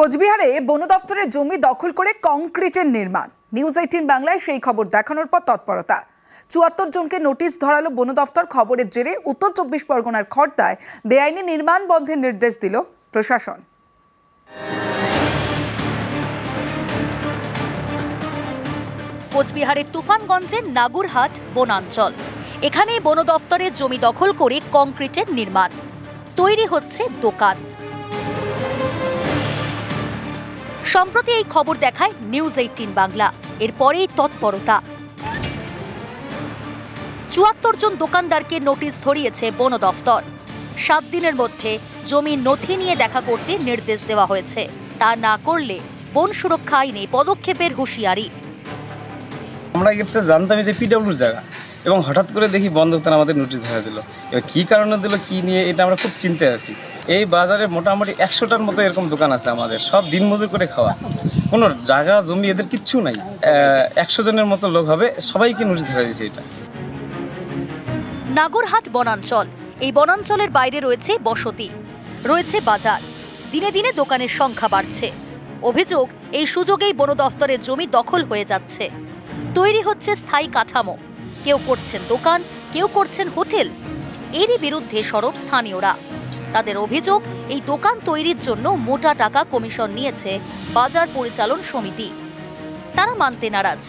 কোচবিহারে বন দফতরের জমি দখল করে কংক্রিটের নির্মাণ। নিউজ 18 বাংলায় সেই খবর দেখানোর পর তৎপরতা। ৭৪ জনকে নোটিশ ধরালো বন দফতর। খবরের জেরে উত্তর ২৪ পরগনার খড়দায় বেআইনি নির্মাণ বন্ধের নির্দেশ দিল প্রশাসন। কোচবিহারের তুফানগঞ্জের নাগুরহাট বনাঞ্চল, এখানে বন দফতরের জমি দখল করে কংক্রিটের নির্মাণ, তৈরি হচ্ছে দোকান। সম্প্রতি এই খবর দেখায় নিউজ 18 বাংলা। এরপরেই তৎপরতা। ৭৪ জন দোকানদারকে নোটিশ ধরিয়েছে বন দফতর। ৭ দিনের মধ্যে জমির নথি নিয়ে দেখা করতে নির্দেশ দেওয়া হয়েছে। তা না করলে বন সুরক্ষা আইনে পদক্ষেপের হুঁশিয়ারি। আমরা এটা জানতাম যে পিডব্লিউর জায়গা, এবং হঠাৎ করে দেখি বন দপ্তর আমাদের নোটিশ ধরে দিল। এবার কী কারণে দিল, কী নিয়ে, এটা আমরা খুব চিন্তায় আছি। এই বাজারে মোটামুটি ১০০টার মতো এরকম দোকান আছে আমাদের, সব দিনমজুর করে খাওয়া, কোনো জায়গা জমি এদের কিচ্ছু নাই। ১০০ জনের মতো লোক হবে, সবাইকে নোটিশ ধরে দিয়েছে। এটা নাগরহাট বনাঞ্চল। এই বনাঞ্চলের বাইরে রয়েছে বসতি, রয়েছে বাজার। দিনে দিনে দোকানের সংখ্যা বাড়ছে। অভিযোগ, এই সুযোগেই বন দফতরের জমি দখল হয়ে যাচ্ছে। তৈরি হচ্ছে স্থায়ী কাঠামো, কেউ করছেন দোকান, কেউ করছেন হোটেল। এরই বিরুদ্ধে সরব স্থানীয়রা। তাদের অভিযোগ, এই দোকান তৈরির জন্য মোটা টাকা কমিশন নিয়েছে বাজার পরিচালন সমিতি। তারা মানতে নারাজ।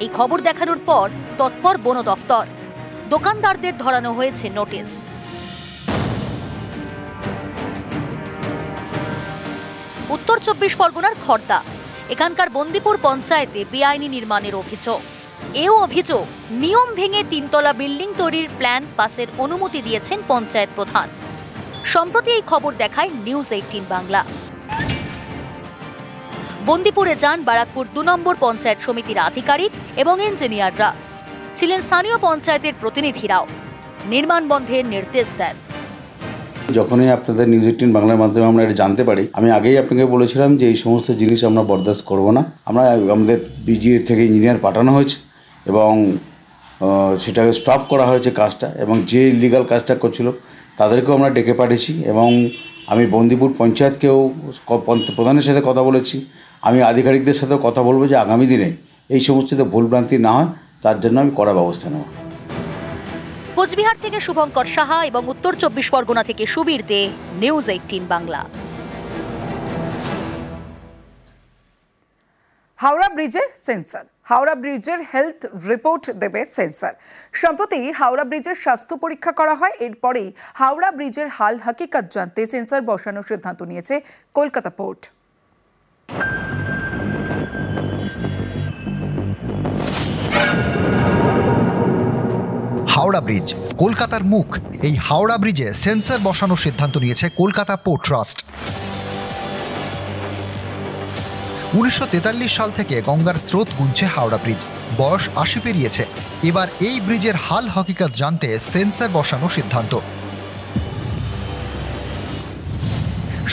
এই খবর দেখানোর পর তৎপর বন দফতর। দোকানদারদের ধরানো হয়েছে নোটিশ। উত্তর ২৪ পরগনার খড়দা, এখানকার বন্দিপুর পঞ্চায়েতে বেআইনি নির্মাণের অভিযোগ। এও অভিযোগ, নিয়ম ভেঙে ৩তলা বিল্ডিং তৈরির প্ল্যান পাসের অনুমতি দিয়েছেন পঞ্চায়েত প্রধান। সম্প্রতি এই খবর দেখায় নিউজ 18 বাংলা। বন্দিপুরে যান বারাকপুর ২ নম্বর পঞ্চায়েত সমিতির আধিকারিক এবং ইঞ্জিনিয়াররা। ছিলেন স্থানীয় পঞ্চায়েতের প্রতিনিধিরাও। নির্মাণ বন্ধের নির্দেশ দেন। যখনই আপনাদের নিউজ 18 বাংলার মাধ্যমে আমরা এটা জানতে পারি, আমি আগেই আপনাকে বলেছিলাম যে এই সমস্ত জিনিস আমরা বরদাস্ত করব না। আমাদের বিজিএ থেকে ইঞ্জিনিয়ার পাঠানো হয়েছে এবং সেটাকে স্টপ করা হয়েছে কাজটা, এবং যে ইলিগাল কাজটা করছিল তাদেরকেও আমরা ডেকে পাঠিয়েছি। এবং আমি বন্দিপুর পঞ্চায়েতকেও প্রধানের সাথে কথা বলেছি। আমি আধিকারিকদের সাথেও কথা বলবো যে আগামী দিনে এই সমস্ত ভুলভ্রান্তি না হয়, তার জন্য আমি কড়া ব্যবস্থা নেব। কোচবিহার থেকে শুভঙ্কর সাহা এবং উত্তর ২৪ পরগনা থেকে সুবীর দে, নিউজ 18 বাংলা। হাওড়া ব্রিজে সেন্সর। হাওড়া ব্রিজের হেলথ রিপোর্ট দেবে সেন্সর। সম্প্রতি হাওড়া ব্রিজের স্বাস্থ্য পরীক্ষা করা হয়। এরপরেই হাওড়া ব্রিজের হাল হাকিকত জানতে সেন্সর বসানোর সিদ্ধান্ত নিয়েছে কলকাতা পোর্ট। হাওড়া ব্রিজ কলকাতার মুখ। এই হাওড়া ব্রিজে সেন্সর বসানোর সিদ্ধান্ত নিয়েছে কলকাতা পোর্ট ট্রাস্ট। ১৯৪৩ সাল থেকে গঙ্গার স্রোত গুনছে হাওড়া ব্রিজ। বয়স ৮০ পেরিয়েছে। এবার এই ব্রিজের হাল হকিকত জানতে সেন্সর বসানোর সিদ্ধান্ত।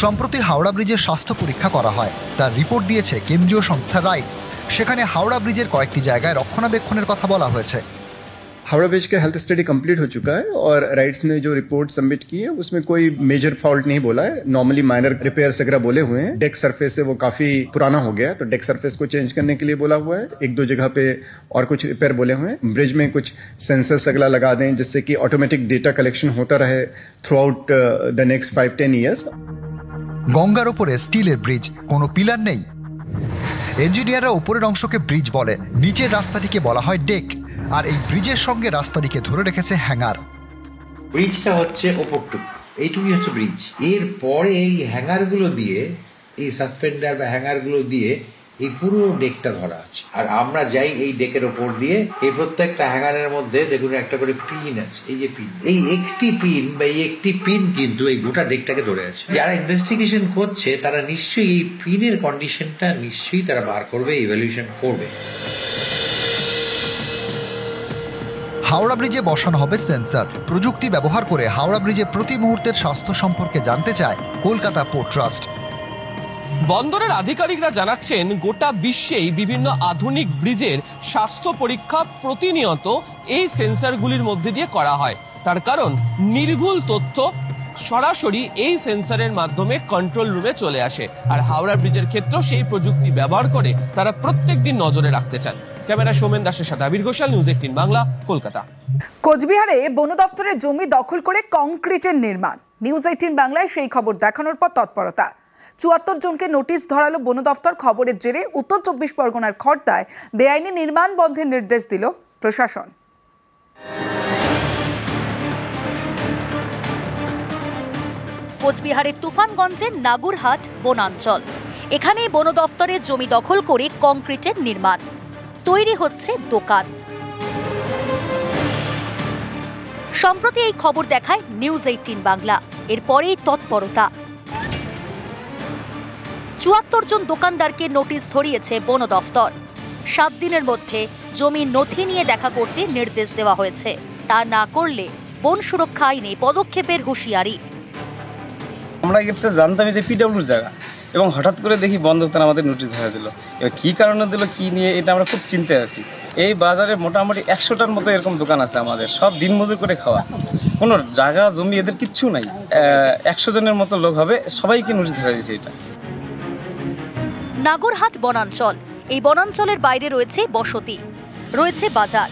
সম্প্রতি হাওড়া ব্রিজের স্বাস্থ্য পরীক্ষা করা হয়। তার রিপোর্ট দিয়েছে কেন্দ্রীয় সংস্থা রাইটস। সেখানে হাওড়া ব্রিজের কয়েকটি জায়গায় রক্ষণাবেক্ষণের কথা বলা হয়েছে। हावड़ा ब्रिज का हेल्थ स्टडी कंप्लीट हो चुका है और राइट्स ने जो रिपोर्ट सबमिट की है उसमें कोई मेजर फॉल्ट नहीं बोला है। नॉर्मली माइनर रिपेयर्स वगैरह बोले हुए हैं। डेक सरफेस है वो काफी पुराना हो गया है, तो डेक सरफेस को चेंज करने के लिए बोला हुआ है। 1-2 जगह पे और कुछ रिपेयर बोले हुए हैं। ब्रिज में कुछ सेंसर्स वगैरह लगा दें जिससे कि ऑटोमेटिक डेटा कलेक्शन होता रहे through out the next 5-10 years. গঙ্গার উপরে স্টিলের ব্রিজ, কোনো পিলার নেই। ইঞ্জিনিয়াররা উপরের অংশকে ব্রিজ বলে, নিচের রাস্তাটিকে বলা হয় ডেক। আর এই ব্রিজের সঙ্গে রাস্তাটিকে ধরে রেখেছে হ্যাঙ্গার। ব্রিজটা হচ্ছে ওপরটুকু, এইটুকুই হচ্ছে ব্রিজ। এর পরে এই হ্যাঙ্গারগুলো দিয়ে, এই সাসপেন্ডার বা হ্যাঙ্গারগুলো দিয়ে এই পুরো ডেকটা ধরা আছে। আর আমরা যাই এই ডেকের ওপর দিয়ে। এই প্রত্যেকটা হ্যাঙ্গারের মধ্যে দেখুন একটা করে পিন আছে। এই যে পিন, এই একটি পিন বা এই একটি পিন কিন্তু এই গোটা ডেকটাকে ধরে আছে। যারা ইনভেস্টিগেশন করছে তারা নিশ্চয়ই এই পিনের কন্ডিশনটা নিশ্চয়ই তারা বার করবে, ইভ্যালুয়েশন করবে। হাওড়া ব্রিজে বসানো হবে সেন্সর। প্রযুক্তি ব্যবহার করে হাওড়া ব্রিজে প্রতি মুহূর্তের স্বাস্থ্য সম্পর্কে জানতে চায় কলকাতা পোর্ট ট্রাস্ট। বন্দরের আধিকারিকরা জানাচ্ছেন, গোটা বিশ্বেই বিভিন্ন আধুনিক ব্রিজের স্বাস্থ্য পরীক্ষা প্রতিনিয়ত এই সেন্সরগুলির মধ্যে দিয়ে করা হয়। তার কারণ নির্ভুল তথ্য সরাসরি এই সেন্সরের মাধ্যমে কন্ট্রোল রুমে চলে আসে। আর হাওড়া ব্রিজের ক্ষেত্রেও সেই প্রযুক্তি ব্যবহার করে তারা প্রত্যেকদিন নজরে রাখতে চান। ক্যামেরা সৌমেন দাসের সাথে আবির ঘোষাল, নিউজ 18 বাংলা, কলকাতা। কোচবিহারে বন দফতরের জমি দখল করে কংক্রিটের নির্মাণ। নিউজ 18 বাংলায় সেই খবর দেখানোর পর তৎপরতা। ৭৪ জনকে নোটিশ ধরালো বন দফতর। খবরের জেরে উত্তর ২৪ পরগনার খড়দায় বেআইনি নির্মাণ বন্ধের নির্দেশ দিল প্রশাসন। কোচবিহারের তুফানগঞ্জের নাগুরহাট বনাঞ্চল, এখানে বন দফতরের জমি দখল করে কংক্রিটের নির্মাণ, তৈরি হচ্ছে দোকান। সম্প্রতি এই খবর দেখায় নিউজ 18 বাংলা। এরপরেই তৎপরতা। ৭৪ জন দোকানদারকে নোটিশ ধরিয়েছে বন দফতর। ৭ দিনের মধ্যে জমির নথি নিয়ে দেখা করতে নির্দেশ দেওয়া হয়েছে। তা না করলে বন সুরক্ষা আইনে পদক্ষেপের হুঁশিয়ারি। আমরা এক্ষেত্রে জানতামই যে পিডব্লিউর জায়গা, এবং হঠাৎ করে দেখি বন দপ্তর আমাদের নোটিশ ধরে দিল। এবার কী কারণে দিল, কী নিয়ে, এটা আমরা খুব চিন্তায় আছি। এই বাজারে মোটামুটি ১০০টার মতো এরকম দোকান আছে আমাদের, সব দিনমজুর করে খাওয়া, কোনো জায়গা জমি এদের কিচ্ছু নাই। ১০০ জনের মতো লোক হবে, সবাইকে নোটিশ ধরে দিয়েছে। এটা নাগরহাট বনাঞ্চল। এই বনাঞ্চলের বাইরে রয়েছে বসতি, রয়েছে বাজার।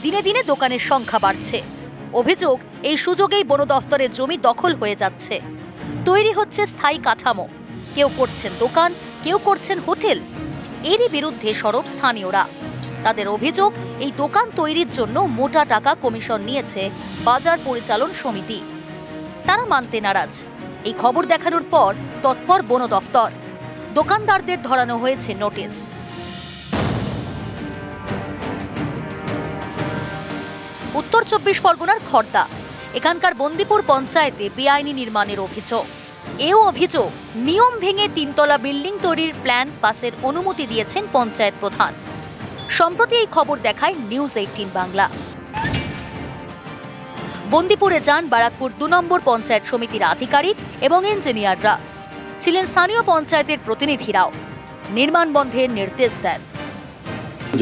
দিনে দিনে দোকানের সংখ্যা বাড়ছে। অভিযোগ, এই সুযোগেই বন দফতরের জমি দখল হয়ে যাচ্ছে। তৈরি হচ্ছে স্থায়ী কাঠামো, কেউ করছেন দোকান, কেউ করছেন হোটেল। এরই বিরুদ্ধে সরব স্থানীয়রা। তাদের অভিযোগ, এই দোকান তৈরির জন্য মোটা টাকা কমিশন নিয়েছে বাজার পরিচালন সমিতি। তারা মানতে নারাজ। এই খবর দেখানোর পর তৎপর বন দফতর। দোকানদারদের ধরানো হয়েছে নোটিশ। উত্তর ২৪ পরগনার খড়দা, এখানকার বন্দিপুর পঞ্চায়েতে বেআইনি নির্মাণের অভিযোগ। এও অভিযোগ, নিয়ম ভেঙে ৩তলা বিল্ডিং তৈরির প্ল্যান পাসের অনুমতি দিয়েছেন পঞ্চায়েত প্রধান। সম্প্রতি এই খবর দেখায় নিউজ 18 বাংলা। বন্দিপুরে যান বারাকপুর ২ নম্বর পঞ্চায়েত সমিতির আধিকারিক এবং ইঞ্জিনিয়াররা। ছিলেন স্থানীয় পঞ্চায়েতের প্রতিনিধিরাও। নির্মাণ বন্ধের নির্দেশ দেন।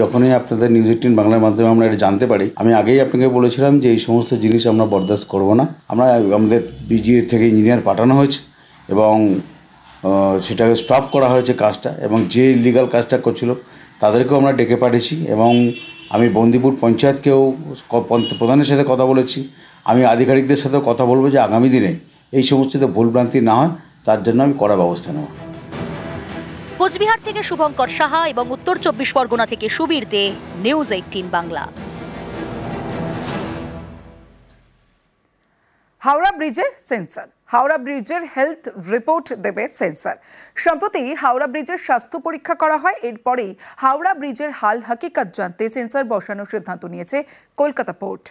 যখনই আপনাদের নিউজ 18 বাংলার মাধ্যমে আমরা এটা জানতে পারি, আমি আগেই আপনাকে বলেছিলাম যে এই সমস্ত জিনিস আমরা বরদাস্ত করব না। আমরা আমাদের বিজিএ থেকে ইঞ্জিনিয়ার পাঠানো হয়েছে এবং সেটাকে স্টপ করা হয়েছে কাজটা, এবং যে ইলিগাল কাজটা করছিল তাদেরকেও আমরা ডেকে পাঠিয়েছি। এবং আমি বন্দিপুর পঞ্চায়েতকেও প্রধানের সাথে কথা বলেছি। আমি আধিকারিকদের সাথেও কথা বলবো যে আগামী দিনে এই সমস্ত ভুলভ্রান্তি না হয়, তার জন্য আমি কড়া ব্যবস্থা নেব। কোচবিহার থেকে শুভঙ্কর সাহা এবং উত্তর ২৪ পরগনা থেকে সুবীর দে, নিউজ 18 বাংলা। হাওড়া ব্রিজে সেন্সর। হাওড়া ব্রিজের হেলথ রিপোর্ট দেবে সেন্সর। সম্প্রতি হাওড়া ব্রিজের স্বাস্থ্য পরীক্ষা করা হয়। এরপরেই হাওড়া ব্রিজের হাল হাকিকত জানতে সেন্সর বসানোর সিদ্ধান্ত নিয়েছে কলকাতা পোর্ট।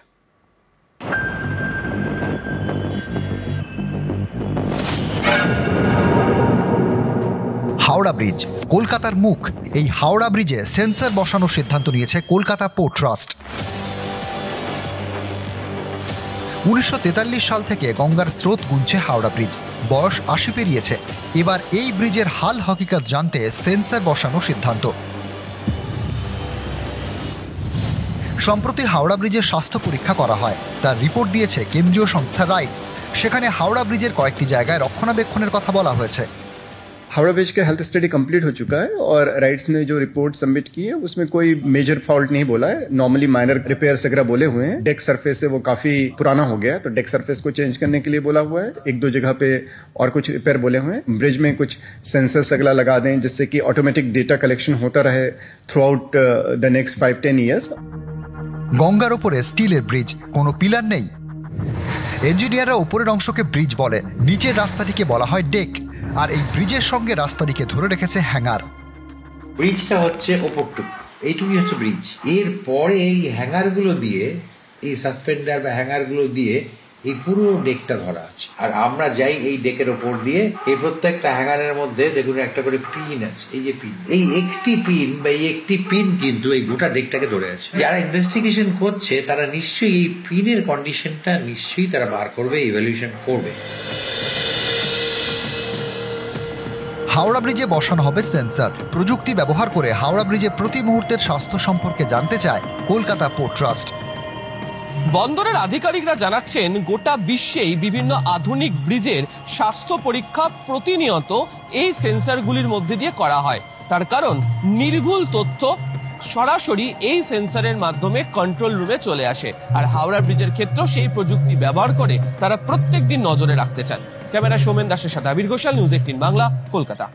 হাওড়া ব্রিজ কলকাতার মুখ। এই হাওড়া ব্রিজে সেন্সর বসানোর সিদ্ধান্ত নিয়েছে কলকাতা পোর্ট ট্রাস্ট। ১৯৪৩ সাল থেকে গঙ্গার স্রোত গুনছে হাওড়া ব্রিজ। বয়স ৮০ পেরিয়েছে। এবার এই ব্রিজের হাল হকিকত জানতে সেন্সর বসানোর সিদ্ধান্ত। সম্প্রতি হাওড়া ব্রিজের স্বাস্থ্য পরীক্ষা করা হয়। তার রিপোর্ট দিয়েছে কেন্দ্রীয় সংস্থা রাইটস। সেখানে হাওড়া ব্রিজের কয়েকটি জায়গায় রক্ষণাবেক্ষণের কথা বলা হয়েছে। हावड़ा ब्रिज का हेल्थ स्टडी कंप्लीट हो चुका है और राइट्स ने जो रिपोर्ट सबमिट की है उसमें कोई मेजर फॉल्ट नहीं बोला है। नॉर्मली माइनर रिपेयर्स वगैरह बोले हुए हैं। डेक सरफेस है वो काफी पुराना हो गया है, तो डेक सरफेस को चेंज करने के लिए बोला हुआ है। 1-2 जगह पे और कुछ रिपेयर बोले हुए हैं। ब्रिज में कुछ सेंसर्स वगैरह लगा दें जिससे कि ऑटोमेटिक डेटा कलेक्शन होता रहे through out the next 5-10 years. গঙ্গার উপরে স্টিলের ব্রিজ, কোনো পিলার নেই। ইঞ্জিনিয়াররা উপরের অংশকে ব্রিজ বলে, নিচের রাস্তাটিকে বলা হয় ডেক। আর এই ব্রিজের সঙ্গে রাস্তাটিকে ধরে রেখেছে হ্যাঙ্গার। ব্রিজটা হচ্ছে ওপরটুকু, এইটুকুই হচ্ছে ব্রিজ। এর পরে এই হ্যাঙ্গারগুলো দিয়ে, এই সাসপেন্ডার বা হ্যাঙ্গারগুলো দিয়ে এই পুরো ডেকটা ধরা আছে। আর আমরা যাই এই ডেকের ওপর দিয়ে, এই প্রত্যেকটা হ্যাঙ্গারের মধ্যে দেখুন একটা করে পিন আছে। এই যে পিন, এই একটি পিন বা এই একটি পিন কিন্তু এই গোটা ডেকটাকে ধরে আছে। যারা ইনভেস্টিগেশন করছে তারা নিশ্চয়ই এই পিনের কন্ডিশনটা নিশ্চয়ই তারা বার করবে, ইভ্যালুয়েশন করবে। হাওড়া ব্রিজে বসানো হবে সেন্সর। প্রযুক্তি ব্যবহার করে হাওড়া ব্রিজে প্রতি মুহূর্তের স্বাস্থ্য সম্পর্কে জানতে চায় কলকাতা পোর্ট ট্রাস্ট। বন্দরের আধিকারিকরা জানাচ্ছেন, গোটা বিশ্বেই বিভিন্ন আধুনিক ব্রিজের স্বাস্থ্য পরীক্ষা প্রতিনিয়ত এই সেন্সরগুলির মধ্যে দিয়ে করা হয়। তার কারণ নির্ভুল তথ্য সরাসরি এই সেন্সরের মাধ্যমে কন্ট্রোল রুমে চলে আসে। আর হাওড়া ব্রিজের ক্ষেত্রেও সেই প্রযুক্তি ব্যবহার করে তারা প্রত্যেকদিন নজরে রাখতে চান। ক্যামেরা সোমেন দাসের সাথে আবির ঘোষাল, নিউজ 18 বাংলা, কলকাতা।